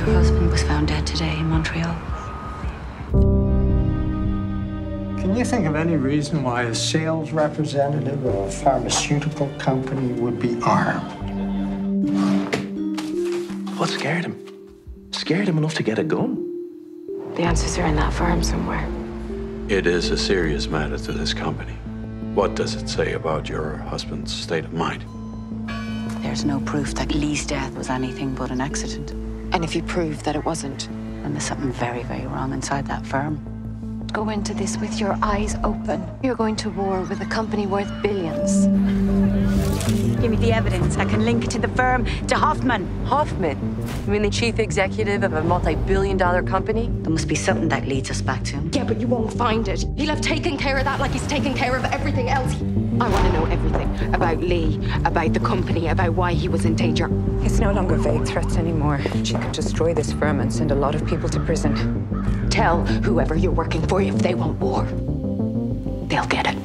Your husband was found dead today in Montreal. Can you think of any reason why a sales representative of a pharmaceutical company would be armed? What scared him? Scared him enough to get a gun? The answers are in that firm somewhere. It is a serious matter to this company. What does it say about your husband's state of mind? There's no proof that Lee's death was anything but an accident. And if you prove that it wasn't, And there's something very, very wrong inside that firm. go into this with your eyes open. You're going to war with a company worth billions. Give me the evidence. I can link it to the firm, to Hoffman. Hoffman? You mean the chief executive of a multi-billion-dollar company? There must be something that leads us back to him. Yeah, but you won't find it. He'll have taken care of that like he's taken care of everything else. I want to know everything about Lee, about the company, about why he was in danger. It's no longer vague threats anymore. She could destroy this firm and send a lot of people to prison. Tell whoever you're working for if they want war, they'll get it.